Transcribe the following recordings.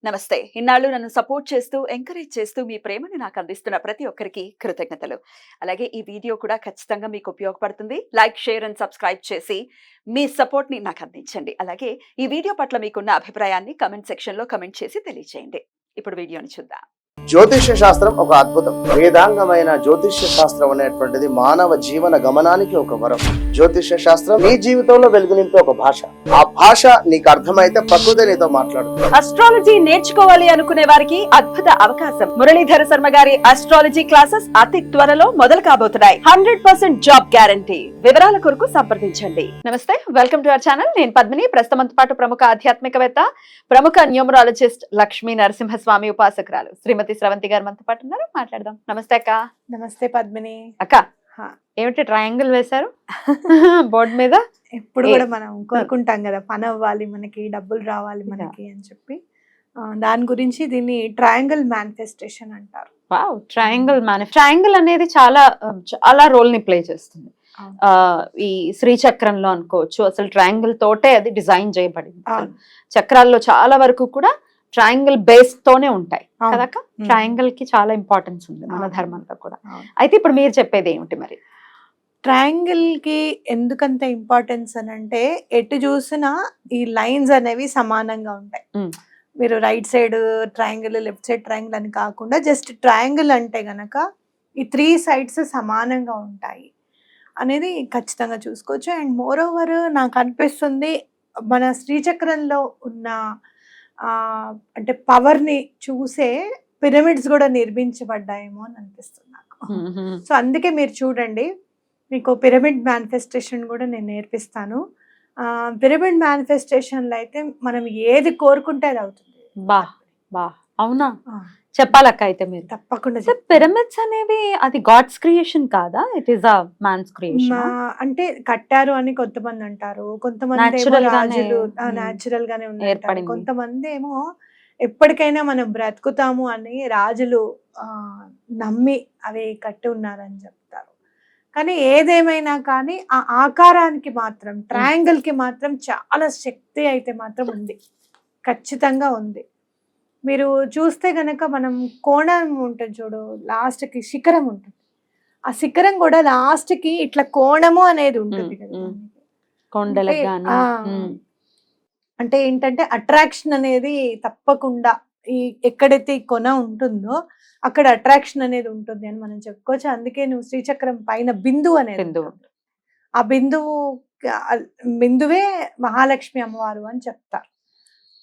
నమస్తే. ఇన్నాళ్ళు నన్ను సపోర్ట్ చేస్తూ, ఎంకరేజ్ చేస్తూ మీ ప్రేమని నాకు అందిస్తున్న ప్రతి ఒక్కరికి కృతజ్ఞతలు. అలాగే ఈ వీడియో కూడా ఖచ్చితంగా మీకు ఉపయోగపడుతుంది. లైక్, షేర్ అండ్ సబ్స్క్రైబ్ చేసి మీ సపోర్ట్‌ని నాకు అందించండి. అలాగే ఈ వీడియో పట్ల మీకున్న అభిప్రాయాన్ని కామెంట్ సెక్షన్‌లో కామెంట్ చేసి తెలియజేయండి. ఇప్పుడు వీడియోని చూద్దాం. జ్యోతిష్య శాస్త్రం ఒక అద్భుతం. వేదాంగమైన జ్యోతిష్య శాస్త్రం అనేటువంటిది మానవ జీవన గమనానికి ఒక వరం. జ్యోతిష్య శాస్త్రం నీ జీవితంలో వెలుగునింపే ఒక భాష. ఆ భాష నీకు అర్థమైతే ప్రకృతి నీతో మాట్లాడుతుంది. అస్ట్రాలజీ నేర్చుకోవాలి అనుకునే వారికి అద్భుత అవకాశం. మురళీధర శర్మ గారి అస్ట్రాలజీ క్లాసెస్ అతి త్వరలో మొదలు కాబోతున్నాయి. 100% జాబ్ గ్యారంటీ. వివరాల కొరకు సంప్రదించండి. నమస్తే, వెల్కమ్ టు అవర్ ఛానల్. నేను పద్మిని. ప్రస్తుతం పాటు ప్రముఖ ఆధ్యాత్మికవేత్త, ప్రముఖ న్యూమరాలజిస్ట్ లక్ష్మీ నరసింహస్వామి ఉపాసకురాలు శ్రీమతి స్రవంతి గారు మనతో పాటు ఉన్నారు. మాట్లాడదాం. నమస్తే అక్క. నమస్తే పద్మిని. అక్క, ఏమిటి ట్రయాంగిల్ వేశారు బోర్డు మీద? ఎప్పుడు కూడా మనం కోరుకుంటాం కదా, పని అవ్వాలి మనకి, డబ్బులు రావాలి మనకి అని చెప్పి. దాని గురించి దీన్ని ట్రయాంగిల్ మేనిఫెస్టేషన్ అంటారు. వావ్, ట్రయాంగిల్ అనేది చాలా చాలా రోల్ ని ప్లే చేస్తుంది. ఈ శ్రీచక్రంలో అనుకోవచ్చు, అసలు ట్రయాంగిల్ తోటే అది డిజైన్ చేయబడింది. చక్రాల్లో చాలా వరకు కూడా ట్రయాంగిల్ బేస్ తోనే ఉంటాయి కదక్క. ట్రయాంగిల్ కి చాలా ఇంపార్టెన్స్ ఉంది మన ధర్మంలో కూడా. అయితే ఇప్పుడు మీరు చెప్పేది ఏమిటి మరి? ట్రయాంగిల్ కి ఎందుకంత ఇంపార్టెన్స్ అని అంటే, ఎటు చూసినా ఈ లైన్స్ అనేవి సమానంగా ఉంటాయి. మీరు right side triangle, left side triangle అని కాకుండా జస్ట్ ట్రయాంగిల్ అంటే గనక ఈ 3 sides సమానంగా ఉంటాయి అనేది ఖచ్చితంగా చూసుకోవచ్చు. అండ్ మోర్ ఓవర్ నాకు అనిపిస్తుంది, మన శ్రీచక్రంలో ఉన్న అంటే పవర్ ని చూసే పిరమిడ్స్ కూడా నిర్మించబడ్డాయేమో అని అనిపిస్తుంది నాకు. సో అందుకే మీరు చూడండి, మీకు పిరమిడ్ మేనిఫెస్టేషన్ కూడా నేను నేర్పిస్తాను. పిరమిడ్ మేనిఫెస్టేషన్ లో అయితే మనం ఏది కోరుకుంటే అది అవుతుంది. అవునా? చెప్పాలక్క. అయితే మీరు తప్పకుండా. పిరమిడ్స్ అనేవి అది గాడ్స్ క్రియేషన్ కాదా? It is a man's creation. అంటే కట్టారు అని కొంతమంది అంటారు, కొంతమంది ఏమో రాజులు న్యాచురల్ గానే ఉన్నారు, కొంతమంది ఏమో ఎప్పటికైనా మనం బ్రతుకుతాము అని రాజులు నమ్మి అవి కట్టి ఉన్నారని చెప్తారు. కానీ ఏదేమైనా కానీ ఆ ఆకారానికి మాత్రం, ట్రయాంగిల్ కి మాత్రం చాలా శక్తి అయితే మాత్రం ఉంది, ఖచ్చితంగా ఉంది. మీరు చూస్తే గనక మనం కోణం ఉంటుంది చూడు, లాస్ట్ కి శిఖరం ఉంటుంది, ఆ శిఖరం కూడా లాస్ట్ కి ఇట్లా కోణము అనేది ఉంటుంది కదా. అంటే ఏంటంటే అట్రాక్షన్ అనేది తప్పకుండా ఈ ఎక్కడైతే ఈ కొన ఉంటుందో అక్కడ అట్రాక్షన్ అనేది ఉంటుంది అని మనం చెప్పుకోవచ్చు. అందుకే నువ్వు శ్రీచక్రం పైన బిందువు అనేది, ఆ బిందువే మహాలక్ష్మి అమ్మవారు అని చెప్తారు.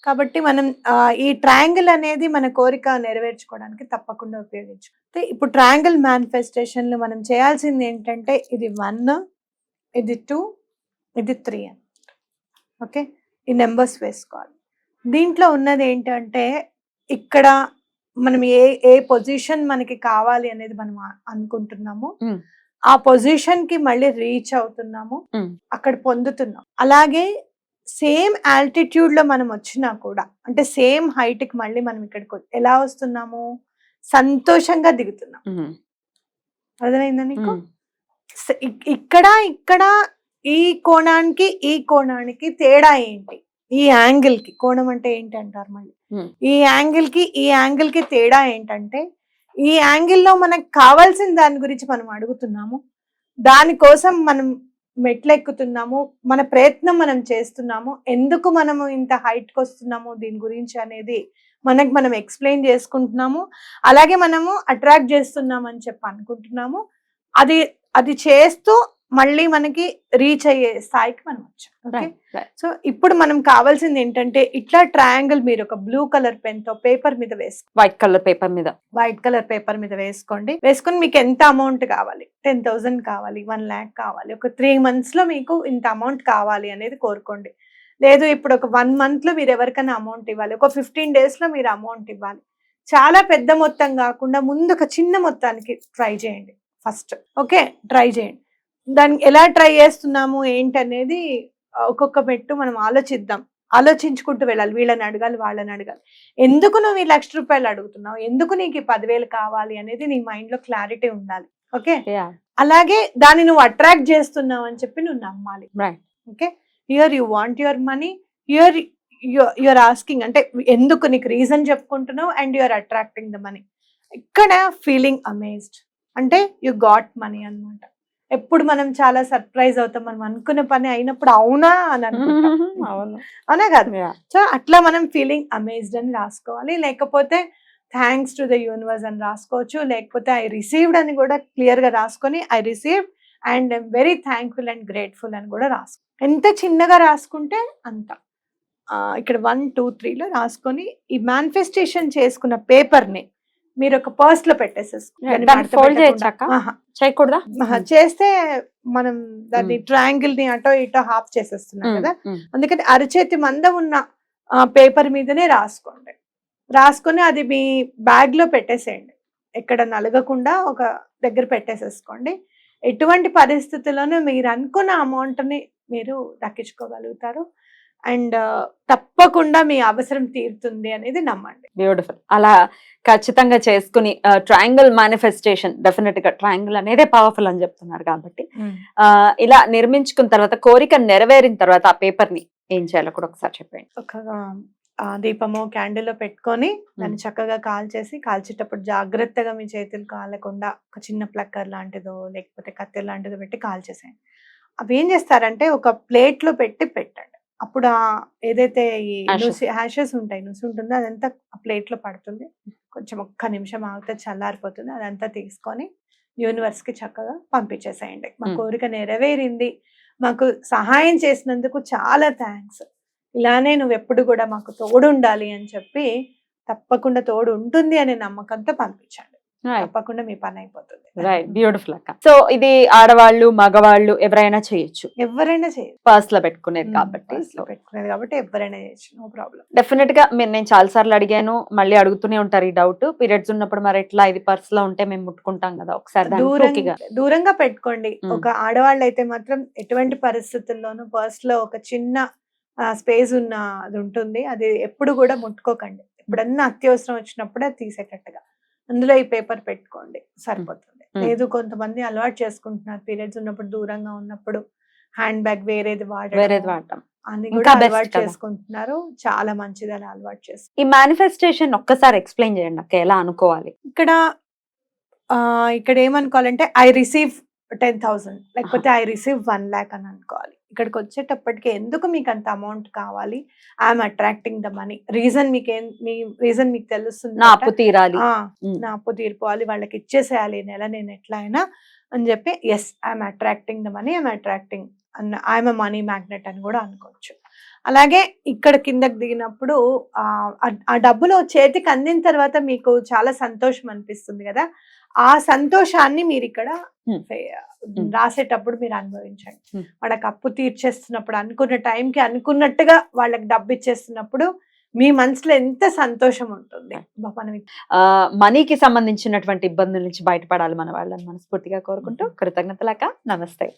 కాబట్టి మనం ఈ ట్రయాంగిల్ అనేది మన కోరిక నెరవేర్చుకోవడానికి తప్పకుండా ఉపయోగించుకుంటే, ఇప్పుడు ట్రయాంగిల్ మేనిఫెస్టేషన్లు మనం చేయాల్సింది ఏంటంటే, ఇది 1, ఇది 2, ఇది 3 అని. ఓకే, ఈ నెంబర్స్ వేసుకోవాలి. దీంట్లో ఉన్నది ఏంటంటే, ఇక్కడ మనం ఏ పొజిషన్ మనకి కావాలి అనేది మనం అనుకుంటున్నాము, ఆ పొజిషన్ కి మళ్ళీ రీచ్ అవుతున్నాము, అక్కడ పొందుతున్నాం. అలాగే సేమ్ ఆల్టిట్యూడ్ లో మనం వచ్చినా కూడా, అంటే సేమ్ హైట్ కి మళ్ళీ మనం ఇక్కడికి ఎలా వస్తున్నాము, సంతోషంగా దిగుతున్నాం. అర్థమైందా నీకు? ఇక్కడ ఈ కోణానికి ఈ కోణానికి తేడా ఏంటి, ఈ యాంగిల్ కి, కోణం అంటే ఏంటి అంటారు మళ్ళీ, ఈ యాంగిల్ కి తేడా ఏంటంటే, ఈ యాంగిల్లో మనకు కావాల్సిన దాని గురించి మనం అడుగుతున్నాము, దానికోసం మనం మెట్లెక్కుతున్నాము, మన ప్రయత్నం మనం చేస్తున్నాము, ఎందుకు మనము ఇంత హైట్కి వస్తున్నాము దీని గురించి అనేది మనం ఎక్స్ప్లెయిన్ చేసుకుంటున్నాము. అలాగే మనము అట్రాక్ట్ చేస్తున్నాము అని చెప్పి అనుకుంటున్నాము. అది చేస్తూ మళ్ళీ మనకి రీచ్ అయ్యే స్థాయికి మనం వచ్చాం. ఓకే, సో ఇప్పుడు మనం కావాల్సింది ఏంటంటే, ఇట్లా ట్రయాంగిల్ మీరు ఒక బ్లూ కలర్ పెన్ తో పేపర్ మీద వైట్ కలర్ పేపర్ మీద వేసుకొని మీకు ఎంత అమౌంట్ కావాలి, 10,000 కావాలి, 1 lakh కావాలి, ఒక 3 months లో మీకు ఇంత అమౌంట్ కావాలి అనేది కోరుకోండి. లేదు ఇప్పుడు ఒక 1 month లో మీరు ఎవరికైనా అమౌంట్ ఇవ్వాలి, ఒక 15 days లో మీరు అమౌంట్ ఇవ్వాలి. చాలా పెద్ద మొత్తం కాకుండా ముందు ఒక చిన్న మొత్తానికి ట్రై చేయండి ఫస్ట్. ఓకే, ట్రై చేయండి. దాన్ని ఎలా ట్రై చేస్తున్నాము ఏంటనేది ఒక్కొక్క పెట్టు మనం ఆలోచించుకుంటూ వెళ్ళాలి. వీళ్ళని అడగాలి, వాళ్ళని అడగాలి. ఎందుకు నువ్వు ఈ 1,00,000 రూపాయలు అడుగుతున్నావు, ఎందుకు నీకు 10,000 కావాలి అనేది నీ మైండ్ లో క్లారిటీ ఉండాలి. ఓకే, అలాగే దాన్ని నువ్వు అట్రాక్ట్ చేస్తున్నావు అని చెప్పి నువ్వు నమ్మాలి. Okay, here you want your money, here you're asking అంటే ఎందుకు నీకు రీజన్ చెప్పుకుంటున్నావు and you're attracting the money. ఇక్కడ ఫీలింగ్ అమేజ్డ్ అంటే యు గాట్ మనీ అన్నమాట. ఎప్పుడు మనం చాలా సర్ప్రైజ్ అవుతాం, మనం అనుకున్న పని అయినప్పుడు అవునా అని అనుకుంటాం. అవును. అవునా కాదు? సో అట్లా మనం ఫీలింగ్ అమేజ్డ్ అని రాసుకోవాలి, లేకపోతే థ్యాంక్స్ టు ద యూనివర్స్ అని రాసుకోవచ్చు, లేకపోతే ఐ రిసీవ్డ్ అని కూడా క్లియర్ గా రాసుకొని I received and I'm very thankful and grateful అని కూడా రాసుకో. ఎంత చిన్నగా రాసుకుంటే అంత. ఇక్కడ 1, 2, 3లో రాసుకొని ఈ మేనిఫెస్టేషన్ చేసుకున్న పేపర్ ని మీరు ఒక పర్స్ లో ఫోల్డ్ చేయొచ్చాక చేయకూడదా? చేస్తే మనం దాన్ని ట్రయాంగిల్ ని అటో ఇటో హాఫ్ చేసేస్తున్నాం కదా, అందుకని అరచేతి మందం ఉన్న పేపర్ మీదనే రాసుకోండి. రాసుకొని అది మీ బ్యాగ్ లో పెట్టేసేయండి, ఎక్కడ నలగకుండా ఒక దగ్గర పెట్టేసేసుకోండి. ఎటువంటి పరిస్థితుల్లోనూ మీరు అనుకున్న అమౌంట్ ని మీరు దక్కించుకోగలుగుతారు అండ్ తప్పకుండా మీ అవసరం తీరుతుంది అనేది నమ్మండి. బ్యూటిఫుల్. అలా ఖచ్చితంగా చేసుకుని ట్రయాంగిల్ మేనిఫెస్టేషన్, డెఫినెట్ గా ట్రయాంగిల్ అనేది పవర్ఫుల్ అని చెప్తున్నారు కాబట్టి ఇలా నిర్మించుకున్న తర్వాత కోరిక నెరవేరిన తర్వాత ఆ పేపర్ ని ఏం చేయాలో కూడా ఒకసారి చెప్పండి. ఒక దీపము క్యాండిల్ లో పెట్టుకొని దాన్ని చక్కగా కాల్చేటప్పుడు జాగ్రత్తగా మీ చేతులు కాలకుండా ఒక చిన్న ప్లక్కర్ లాంటిదో లేకపోతే కత్తెర లాంటిదో పెట్టి కాల్చేసేయండి. అవి ఏం చేస్తారంటే ఒక ప్లేట్ లో పెట్టండి. అప్పుడు ఏదైతే ఈ హ్యాషెస్ ఉంటాయి, నుసి ఉంటుందో అదంతా ప్లేట్ లో పడుతుంది. కొంచెం ఒక్క నిమిషం ఆగితే చల్లారిపోతుంది. అదంతా తీసుకొని యూనివర్స్ కి చక్కగా పంపించేసేయండి. మా కోరిక నెరవేరింది, మాకు సహాయం చేసినందుకు చాలా థ్యాంక్స్, ఇలానే నువ్వు ఎప్పుడు కూడా మాకు తోడు ఉండాలి అని చెప్పి తప్పకుండా తోడు ఉంటుంది అనే నమ్మకంతో పంపించండి. తప్పకుండా మీ పని అయిపోతుంది. రైట్, బ్యూటిఫుల్ అక్క. సో ఇది ఆడవాళ్ళు మగవాళ్ళు ఎవరైనా చేయొచ్చు, ఎవరైనా చేయొచ్చు. పర్స్ లో పెట్టుకునేది కాబట్టి ఎవరైనా చేయొచ్చు, నో ప్రాబ్లం. డెఫినెట్ గా నేను చాలా సార్లు అడిగాను, మళ్ళీ అడుగుతూనే ఉంటారు ఈ డౌట్. పీరియడ్స్ ఉన్నప్పుడు మరి ఎట్లా, ఇది పర్స్ లో ఉంటే మేము ముట్టుకుంటాం కదా, ఒకసారి దూరంగా పెట్టుకోండి. ఒక ఆడవాళ్ళు అయితే మాత్రం ఎటువంటి పరిస్థితుల్లోనూ పర్స్ లో ఒక చిన్న స్పేస్ ఉన్న అది ఉంటుంది, అది ఎప్పుడు కూడా ముట్టుకోకండి. ఎప్పుడన్నా అత్యవసరం వచ్చినప్పుడే తీసేటట్టుగా అందులో ఈ పేపర్ పెట్టుకోండి, సరిపోతుంది. లేదు కొంతమంది అలవాటు చేసుకుంటున్నారు, పీరియడ్స్ ఉన్నప్పుడు దూరంగా ఉన్నప్పుడు హ్యాండ్ బ్యాగ్ వేరేది వాడటం అని కూడా అలవాటు చేసుకుంటున్నారు. చాలా మంచిది అలా అలవాటు చేసి. ఈ మేనిఫెస్టేషన్ ఒక్కసారి ఎక్స్ప్లెయిన్ చేయండి అక్క, ఎలా అనుకోవాలి? ఇక్కడ ఏమనుకోవాలంటే ఐ రిసీవ్ 10,000 లేకపోతే ఐ రిసీవ్ 1 lakh అని అనుకోవాలి. ఇక్కడికి వచ్చేటప్పటికి ఎందుకు మీకు అంత అమౌంట్ కావాలి, I'm attracting the money. Reason మీకు తెలుస్తుంది, నా అప్పు తీరాలి, నా అప్పు తీరిపోవాలి, వాళ్ళకి ఇచ్చేసేయాలి ఈ నెల నేను ఎట్లా అయినా అని చెప్పి yes I'm attracting the money, I'm attracting I'm a money magnet అని కూడా అనుకోవచ్చు. అలాగే ఇక్కడ కిందకి దిగినప్పుడు ఆ డబ్బులు చేతికి అందిన తర్వాత మీకు చాలా సంతోషం అనిపిస్తుంది కదా, ఆ సంతోషాన్ని మీరు ఇక్కడ రాసేటప్పుడు మీరు అనుభవించండి. వాళ్ళకి అప్పు తీర్చేస్తున్నప్పుడు అనుకున్న టైంకి అనుకున్నట్టుగా వాళ్ళకి డబ్బు ఇచ్చేస్తున్నప్పుడు మీ మనసులో ఎంత సంతోషం ఉంటుంది. మనం మనీకి సంబంధించినటువంటి ఇబ్బందుల నుంచి బయటపడాలి మన వాళ్ళని మనస్ఫూర్తిగా కోరుకుంటూ కృతజ్ఞతలక. నమస్తే.